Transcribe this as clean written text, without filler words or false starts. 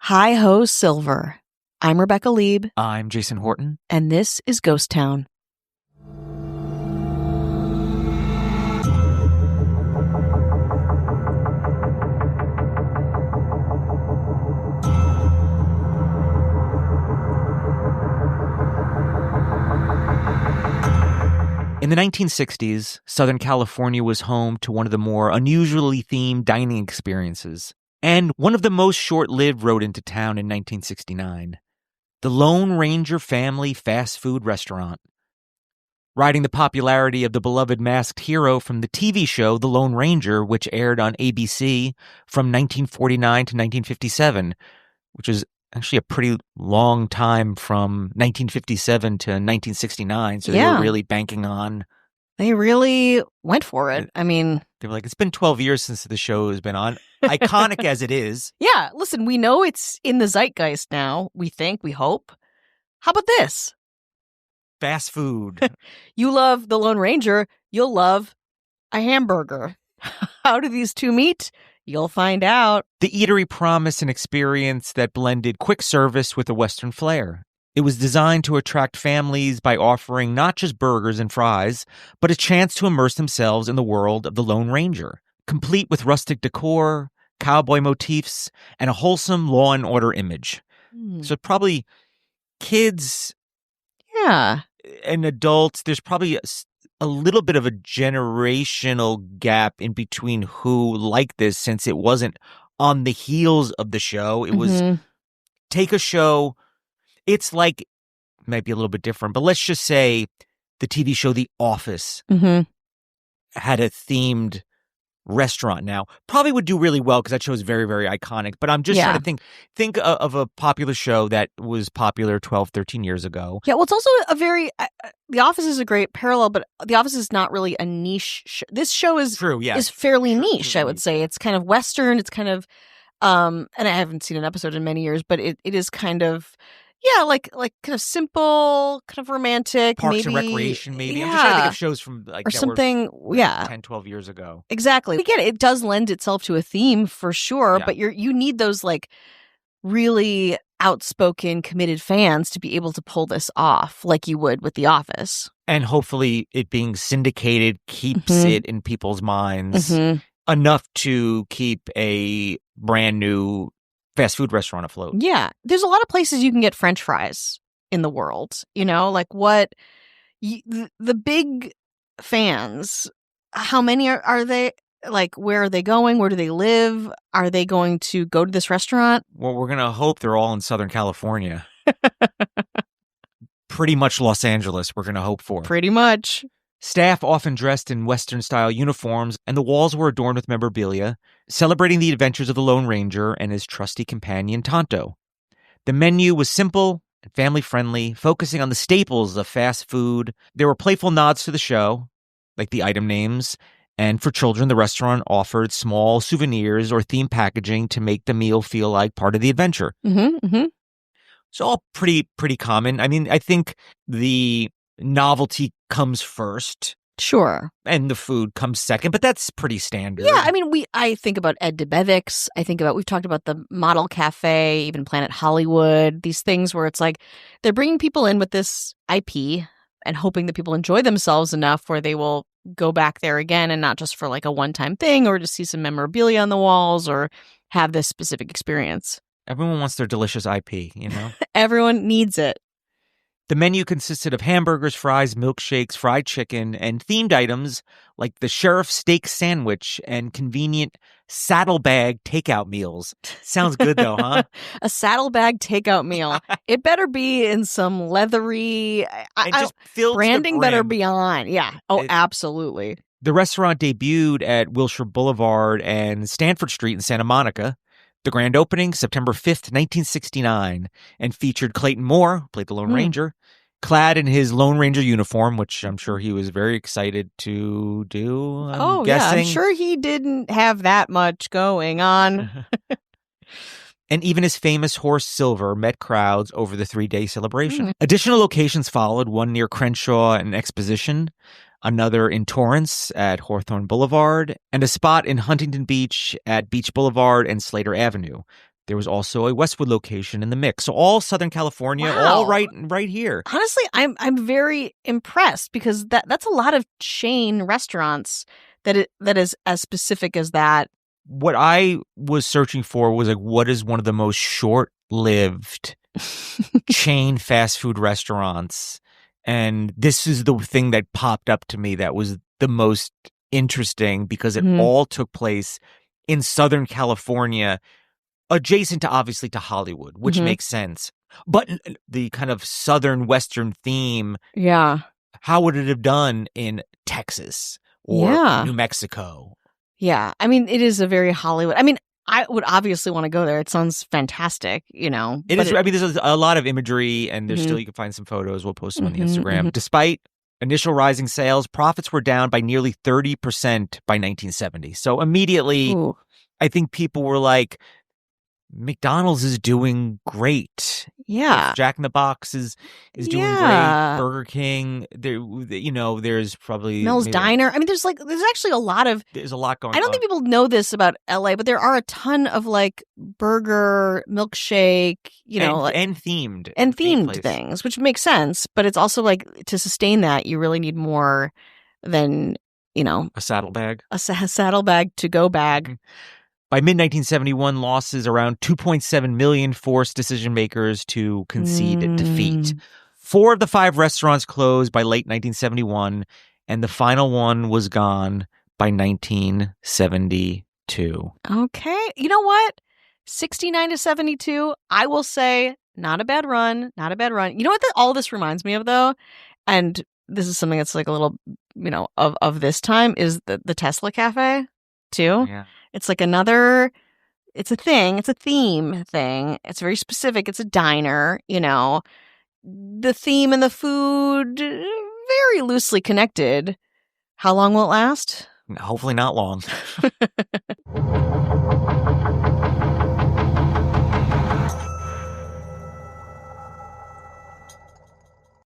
Hi Ho Silver. I'm Rebecca Lieb, I'm Jason Horton. and this is Ghost Town. In the 1960s, Southern California was home to one of the more unusually themed dining experiences, and one of the most short-lived rode into town in 1969, the Lone Ranger family fast food restaurant. Riding the popularity of the beloved masked hero from the TV show The Lone Ranger, which aired on ABC from 1949 to 1957, which is actually a pretty long time from 1957 to 1969, so they Yeah. were really banking on. They really went for it. I mean, They were like, it's been 12 years since the show has been on. Iconic as it is. yeah, listen, we know it's in the zeitgeist now, we think, we hope. How about this? Fast food. You love the Lone Ranger, you'll love a hamburger. How do these two meet? You'll find out. The eatery promised an experience that blended quick service with a Western flair. It was designed to attract families by offering not just burgers and fries, but a chance to immerse themselves in the world of the Lone Ranger, complete with rustic decor, cowboy motifs, and a wholesome law and order image. So probably kids Yeah. and adults, there's probably a little bit of a generational gap in between who liked this, since it wasn't on the heels of the show. It was Mhm. take a show. It's like, might be a little bit different, but let's just say the TV show The Office Mhm. had a themed restaurant now. Probably would do really well because that show is very, very iconic. But I'm just Yeah. trying to think of a popular show that was popular 12, 13 years ago. Yeah, well, it's also a very The Office is a great parallel, but The Office is not really a niche. This show is True, yeah. is fairly True, niche, I would say. It's kind of Western. It's kind of, and I haven't seen an episode in many years, but it is kind of, yeah, like kind of simple, kind of romantic, Parks maybe, and Recreation, maybe. yeah, I'm just trying to think of shows from like or that something. were Yeah, 10, 12 years ago. exactly. Again, it does lend itself to a theme for sure, Yeah. but you need those like really outspoken, committed fans to be able to pull this off, like you would with The Office. And hopefully it being syndicated keeps Mhm. it in people's minds Mhm. enough to keep a brand new fast food restaurant afloat. Yeah, there's a lot of places you can get French fries in the world. You know, like what the big fans. How many are they? Like, where are they going? Where do they live? Are they going to go to this restaurant? Well, we're going to hope they're all in Southern California. Pretty much Los Angeles, we're going to hope for. Pretty much. Staff often dressed in Western-style uniforms, and the walls were adorned with memorabilia, celebrating the adventures of the Lone Ranger and his trusty companion, Tonto. The menu was simple and family-friendly, focusing on the staples of fast food. There were playful nods to the show, like the item names, and for children, the restaurant offered small souvenirs or themed packaging to make the meal feel like part of the adventure. Mm-hmm, mm-hmm. It's all pretty common. I mean, I think the novelty comes first. Sure. And the food comes second, but that's pretty standard. Yeah, I mean, I think about Ed DeBevick's. We've talked about the Model Cafe, even Planet Hollywood, these things where it's like they're bringing people in with this IP and hoping that people enjoy themselves enough where they will go back there again, and not just for like a one-time thing or to see some memorabilia on the walls or have this specific experience. Everyone wants their delicious IP, you know? Everyone needs it. The menu consisted of hamburgers, fries, milkshakes, fried chicken, and themed items like the Sheriff's Steak Sandwich and convenient saddlebag takeout meals. Sounds good though, huh? A saddlebag takeout meal. It better be in some leathery And just filled to the branding better brim. be on. Yeah. Oh, absolutely. The restaurant debuted at Wilshire Boulevard and Stanford Street in Santa Monica. The grand opening, September 5th, 1969, and featured Clayton Moore, who played the Lone Ranger, clad in his Lone Ranger uniform, which I'm sure he was very excited to do. I'm guessing. I'm sure he didn't have that much going on. And even his famous horse Silver met crowds over the 3-day celebration. Additional locations followed, one near Crenshaw and Exposition, another in Torrance at Hawthorne Boulevard, and a spot in Huntington Beach at Beach Boulevard and Slater Avenue. There was also a Westwood location in the mix. So all Southern California, all Wow. right here. Honestly, I'm very impressed because that's a lot of chain restaurants that is as specific as that. What I was searching for was like, what is one of the most short-lived chain fast food restaurants? And this is the thing that popped up to me that was the most interesting because it all took place in Southern California, adjacent to obviously to Hollywood, which makes sense. But the kind of Southern Western theme, how would it have done in Texas or New Mexico? Yeah. I mean, it is a very Hollywood. I mean, I would obviously want to go there. It sounds fantastic, you know. It is. I mean, there's a lot of imagery, and there's still, you can find some photos. We'll post them on the Instagram. Despite initial rising sales, profits were down by nearly 30% by 1970. So immediately, I think people were like, McDonald's is doing great. Yeah. Jack in the Box is doing great. Burger King, there's probably Mel's Diner. I mean, there's actually a lot of. There's a lot going on. I don't think people know this about LA, but there are a ton of like burger, milkshake, and themed things, which makes sense. But it's also like to sustain that, you really need more than a saddlebag, a saddlebag to go bag. By mid-1971, losses around $2.7 million forced decision-makers to concede defeat. 4 of the 5 restaurants closed by late 1971, and the final one was gone by 1972. Okay. You know what? 69 to 72, I will say, not a bad run. Not a bad run. You know what all this reminds me of, though? And this is something that's like a little, of this time, is the Tesla Cafe, too. Yeah. It's like it's a theme thing. It's very specific. It's a diner, The theme and the food, very loosely connected. How long will it last? Hopefully not long.